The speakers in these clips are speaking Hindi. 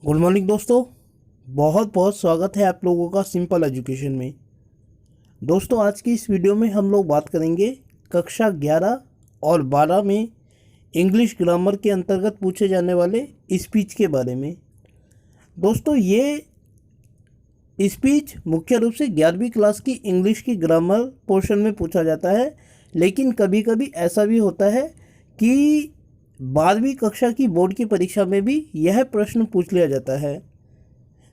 गुड मॉर्निंग दोस्तों। बहुत बहुत स्वागत है आप लोगों का सिंपल एजुकेशन में। दोस्तों, आज की इस वीडियो में हम लोग बात करेंगे कक्षा 11 और 12 में इंग्लिश ग्रामर के अंतर्गत पूछे जाने वाले स्पीच के बारे में। दोस्तों, ये स्पीच मुख्य रूप से 11वीं क्लास की इंग्लिश की ग्रामर पोर्शन में पूछा जाता है, लेकिन कभी कभी ऐसा भी होता है कि 12वीं कक्षा की बोर्ड की परीक्षा में भी यह प्रश्न पूछ लिया जाता है।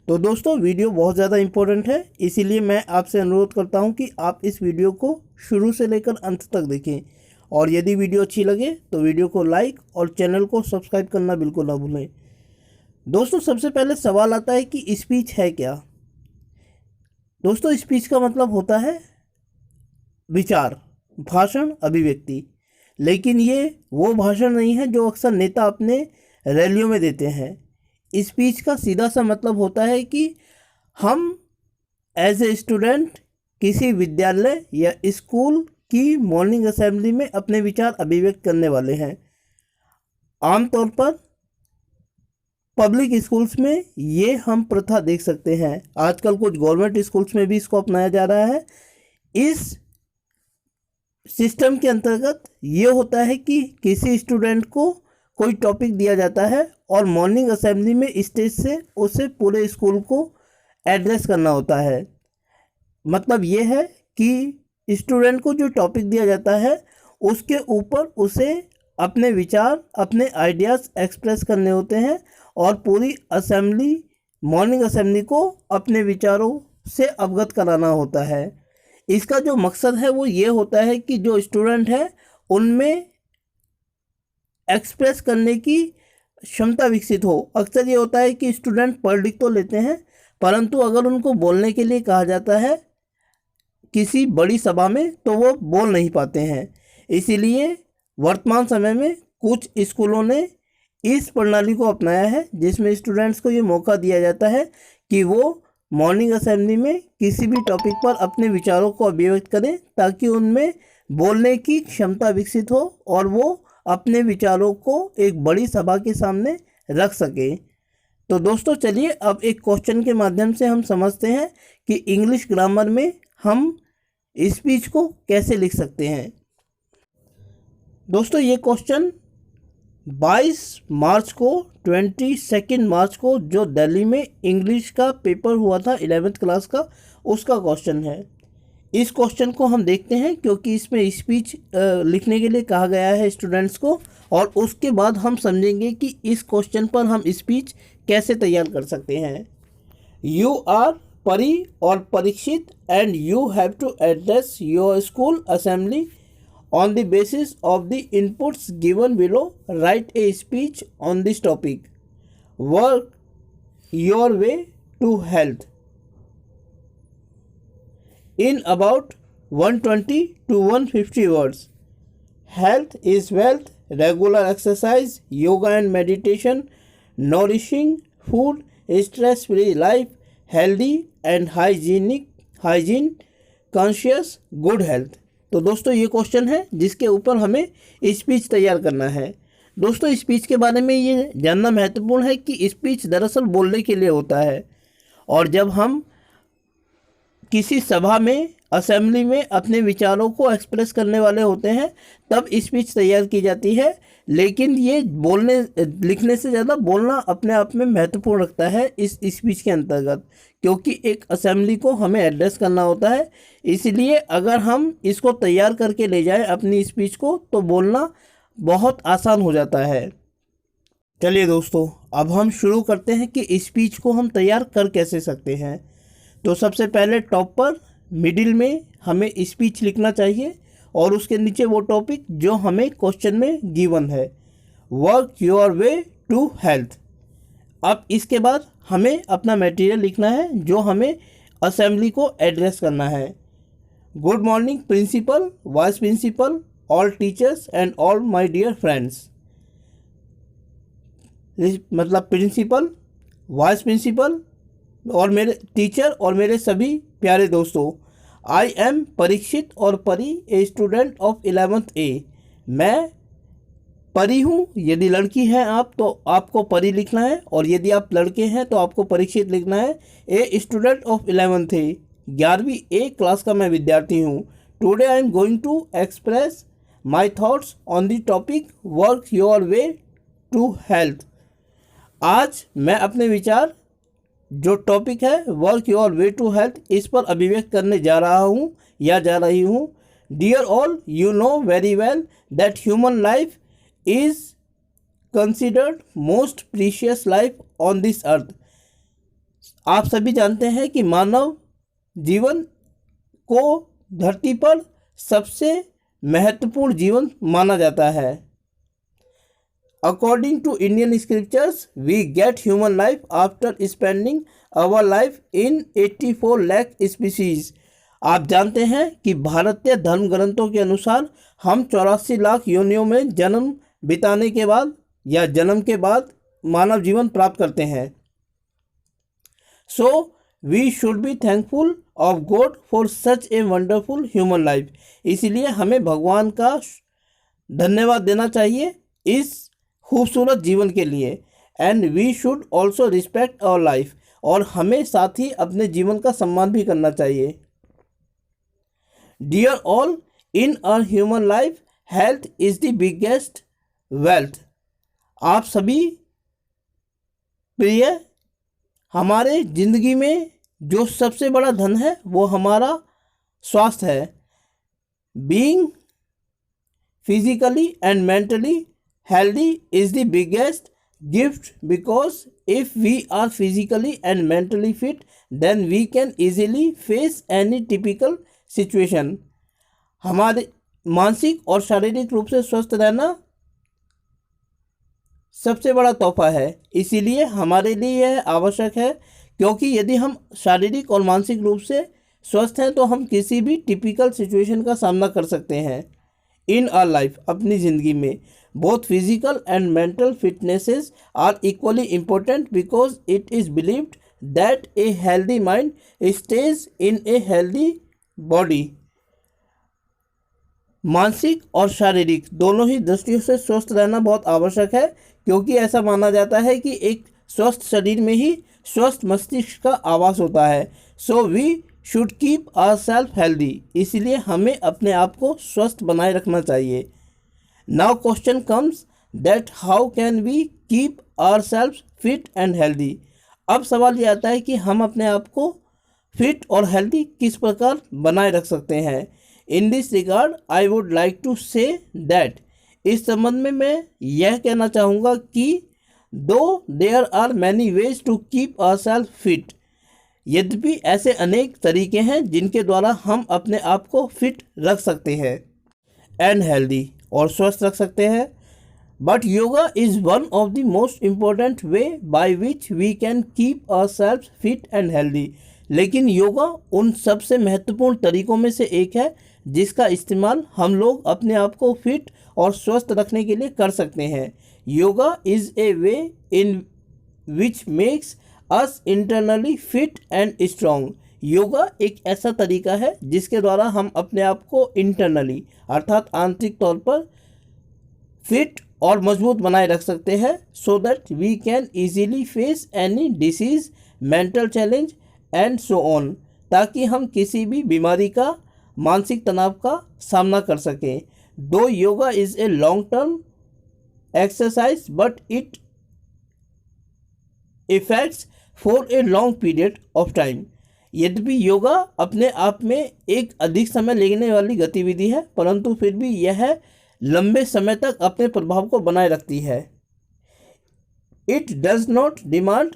तो दोस्तों, वीडियो बहुत ज़्यादा इम्पोर्टेंट है, इसीलिए मैं आपसे अनुरोध करता हूं कि आप इस वीडियो को शुरू से लेकर अंत तक देखें। और यदि वीडियो अच्छी लगे तो वीडियो को लाइक और चैनल को सब्सक्राइब करना बिल्कुल ना भूलें। दोस्तों, सबसे पहले सवाल आता है कि स्पीच है क्या। दोस्तों, स्पीच का मतलब होता है विचार, भाषण, अभिव्यक्ति। लेकिन ये वो भाषण नहीं है जो अक्सर नेता अपने रैलियों में देते हैं। स्पीच का सीधा सा मतलब होता है कि हम एज ए स्टूडेंट किसी विद्यालय या स्कूल की मॉर्निंग असेंबली में अपने विचार अभिव्यक्त करने वाले हैं। आमतौर पर पब्लिक स्कूल्स में ये हम प्रथा देख सकते हैं। आजकल कुछ गवर्नमेंट स्कूल्स में भी इसको अपनाया जा रहा है। इस सिस्टम के अंतर्गत ये होता है कि किसी स्टूडेंट को कोई टॉपिक दिया जाता है और मॉर्निंग असेंबली में स्टेज से उसे पूरे स्कूल को एड्रेस करना होता है। मतलब ये है कि स्टूडेंट को जो टॉपिक दिया जाता है उसके ऊपर उसे अपने विचार, अपने आइडियाज़ एक्सप्रेस करने होते हैं और पूरी असेंबली, मॉर्निंग असेंबली को अपने विचारों से अवगत कराना होता है। इसका जो मकसद है वो ये होता है कि जो स्टूडेंट है उनमें एक्सप्रेस करने की क्षमता विकसित हो। अक्सर ये होता है कि स्टूडेंट पढ़ लिख तो लेते हैं, परंतु अगर उनको बोलने के लिए कहा जाता है किसी बड़ी सभा में तो वो बोल नहीं पाते हैं। इसीलिए वर्तमान समय में कुछ स्कूलों ने इस प्रणाली को अपनाया है जिसमें स्टूडेंट्स को ये मौका दिया जाता है कि वो मॉर्निंग असेंबली में किसी भी टॉपिक पर अपने विचारों को अभिव्यक्त करें, ताकि उनमें बोलने की क्षमता विकसित हो और वो अपने विचारों को एक बड़ी सभा के सामने रख सके। तो दोस्तों, चलिए अब एक क्वेश्चन के माध्यम से हम समझते हैं कि इंग्लिश ग्रामर में हम स्पीच को कैसे लिख सकते हैं। दोस्तों, ये क्वेश्चन 22 मार्च को 22 मार्च को जो दिल्ली में इंग्लिश का पेपर हुआ था 11th क्लास का, उसका क्वेश्चन है। इस क्वेश्चन को हम देखते हैं क्योंकि इसमें स्पीच लिखने के लिए कहा गया है स्टूडेंट्स को, और उसके बाद हम समझेंगे कि इस क्वेश्चन पर हम स्पीच कैसे तैयार कर सकते हैं। यू आर परी और Parikshit and you have to address your school assembly on the basis of the inputs given below. Write a speech on this topic. Work your way to health in about 120 to 150 words. Health is wealth. Regular exercise, yoga and meditation, nourishing food, stress-free life, healthy and hygiene, conscious, good health. तो दोस्तों, ये क्वेश्चन है जिसके ऊपर हमें स्पीच तैयार करना है। दोस्तों, स्पीच के बारे में ये जानना महत्वपूर्ण है कि स्पीच दरअसल बोलने के लिए होता है, और जब हम किसी सभा में, असेंबली में अपने विचारों को एक्सप्रेस करने वाले होते हैं तब स्पीच तैयार की जाती है। लेकिन ये बोलने लिखने से ज़्यादा बोलना अपने आप में महत्वपूर्ण रखता है इस स्पीच के अंतर्गत, क्योंकि एक असेंबली को हमें एड्रेस करना होता है। इसलिए अगर हम इसको तैयार करके ले जाएं अपनी स्पीच को, तो बोलना बहुत आसान हो जाता है। चलिए दोस्तों, अब हम शुरू करते हैं कि स्पीच को हम तैयार कर कैसे सकते हैं। तो सबसे पहले टॉप पर मिडिल में हमें स्पीच लिखना चाहिए और उसके नीचे वो टॉपिक जो हमें क्वेश्चन में गिवन है। Work your way to health. अब इसके बाद हमें अपना मटेरियल लिखना है जो हमें असेंबली को एड्रेस करना है। Good morning principal, vice principal, all teachers and all my dear friends. मतलब प्रिंसिपल, वाइस प्रिंसिपल और मेरे टीचर और मेरे सभी प्यारे दोस्तों। आई एम परीक्षित और परी, a student of 11th A। मैं परी हूँ, यदि लड़की हैं आप तो आपको परी लिखना है, और यदि आप लड़के हैं तो आपको परीक्षित लिखना है। ए स्टूडेंट ऑफ 11th है, 11वीं ए क्लास का मैं विद्यार्थी हूँ। Today I am going to express my thoughts on the topic work your way to health. आज मैं अपने विचार, जो टॉपिक है work your way to health, इस पर अभिव्यक्त करने जा रहा हूँ या जा रही हूँ। Dear all, you know very well that human life is considered most precious life on this earth। आप सभी जानते हैं कि मानव जीवन को धरती पर सबसे महत्वपूर्ण जीवन माना जाता है। According to Indian scriptures, we get human life after spending our life in 84 lakh species। आप जानते हैं कि भारतीय धर्म ग्रंथों के अनुसार हम 84 लाख योनियों में जन्म बिताने के बाद या जन्म के बाद मानव जीवन प्राप्त करते हैं। So we should be thankful of God for such a wonderful human life. इसलिए हमें भगवान का धन्यवाद देना चाहिए इस खूबसूरत जीवन के लिए। And we should also respect our life, और हमें साथ ही अपने जीवन का सम्मान भी करना चाहिए। Dear all, in our human life health is the biggest wealth. आप सभी प्रिय, हमारे जिंदगी में जो सबसे बड़ा धन है वो हमारा स्वास्थ्य है। Being physically and mentally healthy is the biggest gift, because if we are physically and mentally fit then we can easily face any typical situation. हमारे मानसिक और शारीरिक रूप से स्वस्थ रहना सबसे बड़ा तोहफा है, इसीलिए हमारे लिए यह आवश्यक है, क्योंकि यदि हम शारीरिक और मानसिक रूप से स्वस्थ हैं तो हम किसी भी टिपिकल सिचुएशन का सामना कर सकते हैं। इन आवर लाइफ, अपनी ज़िंदगी में both physical and mental fitnesses are equally important, because it is believed that a healthy mind stage in a healthy body. मानसिक और शारीरिक दोनों ही दृष्टियों से स्वस्थ रहना बहुत आवश्यक है, क्योंकि ऐसा माना जाता है कि एक स्वस्थ शरीर में ही स्वस्थ मस्तिष्क का आवास होता है। So we should keep our self healthy. इसलिए हमें अपने आप को स्वस्थ बनाए रखना चाहिए। Now question comes that how can we keep our self fit and healthy. अब सवाल ये आता है कि हम अपने आप को फिट और हेल्दी किस प्रकार बनाए रख सकते हैं। In this regard I would like to say that, इस संबंध में मैं यह कहना चाहूँगा कि though there are many ways to keep our self fit, यद्यपि ऐसे अनेक तरीके हैं जिनके द्वारा हम अपने आप को फिट रख सकते हैं एंड हेल्दी, और स्वस्थ रख सकते हैं। But yoga is one of the most important way by which we can keep our self fit and healthy. लेकिन योगा उन सबसे महत्वपूर्ण तरीकों में से एक है जिसका इस्तेमाल हम लोग अपने आप को फिट और स्वस्थ रखने के लिए कर सकते हैं। Yoga is a way in which makes us internally fit and strong. Yoga एक ऐसा तरीका है जिसके द्वारा हम अपने आप को इंटरनली अर्थात आंतरिक तौर पर फिट और मजबूत बनाए रख सकते हैं, so that we can easily face any disease, mental challenge and so on, ताकि हम किसी भी बीमारी का, मानसिक तनाव का सामना कर सकें। दो yoga is a long term exercise but it effects for a long period of time. यद्यपि योगा अपने आप में एक अधिक समय लेने वाली गतिविधि है, परंतु फिर भी यह लंबे समय तक अपने प्रभाव को बनाए रखती है। It does not demand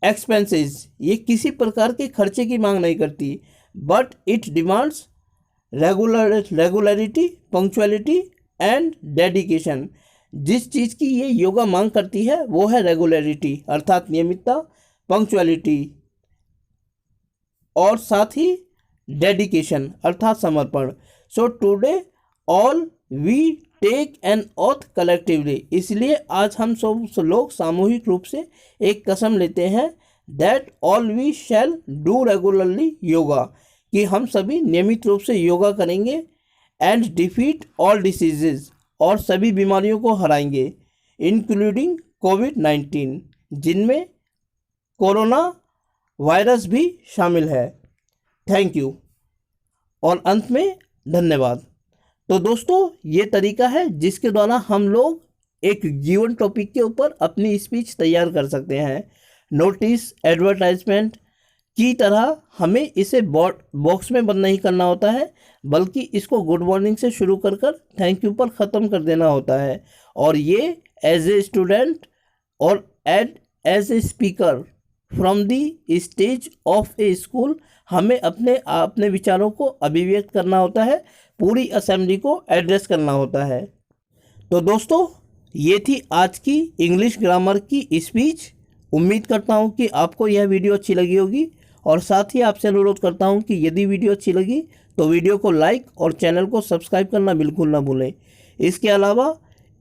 expenses, ये किसी प्रकार के खर्चे की मांग नहीं करती, but it demands regularity, punctuality and dedication. जिस चीज़ की ये योगा मांग करती है वो है रेगुलरिटी अर्थात नियमितता, पंक्चुअलिटी और साथ ही डेडिकेशन अर्थात समर्पण। So today all we take an oath collectively, इसलिए आज हम सब लोग सामूहिक रूप से एक कसम लेते हैं that all we shall do regularly yoga, कि हम सभी नियमित रूप से योगा करेंगे एंड डिफीट ऑल डिसीजेज, और सभी बीमारियों को हराएंगे, इंक्लूडिंग कोविड-19, जिनमें कोरोना वायरस भी शामिल है। Thank you. और अंत में धन्यवाद। तो दोस्तों, ये तरीका है जिसके द्वारा हम लोग एक गिवन टॉपिक के ऊपर अपनी स्पीच तैयार कर सकते हैं। नोटिस, एडवर्टाइजमेंट की तरह हमें इसे बॉक्स में बंद नहीं करना होता है, बल्कि इसको गुड मॉर्निंग से शुरू कर थैंक यू पर ख़त्म कर देना होता है। और ये एज ए स्टूडेंट और as a speaker from the stage of a school हमें अपने विचारों को अभिव्यक्त करना होता है, पूरी असेंबली को एड्रेस करना होता है। तो दोस्तों, ये थी आज की इंग्लिश ग्रामर की स्पीच। उम्मीद करता हूँ कि आपको यह वीडियो अच्छी लगी होगी, और साथ ही आपसे अनुरोध करता हूँ कि यदि वीडियो अच्छी लगी तो वीडियो को लाइक और चैनल को सब्सक्राइब करना बिल्कुल ना भूलें। इसके अलावा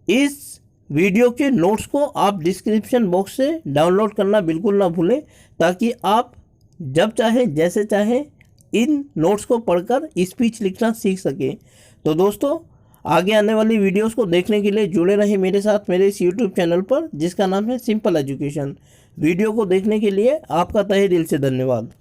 इस वीडियो के नोट्स को आप डिस्क्रिप्शन बॉक्स से डाउनलोड करना बिल्कुल ना भूलें, ताकि आप जब चाहें जैसे चाहें इन नोट्स को पढ़कर स्पीच लिखना सीख सकें। तो दोस्तों, आगे आने वाली वीडियोस को देखने के लिए जुड़े रहें मेरे साथ मेरे इस यूट्यूब चैनल पर, जिसका नाम है सिंपल एजुकेशन। वीडियो को देखने के लिए आपका तहे दिल से धन्यवाद।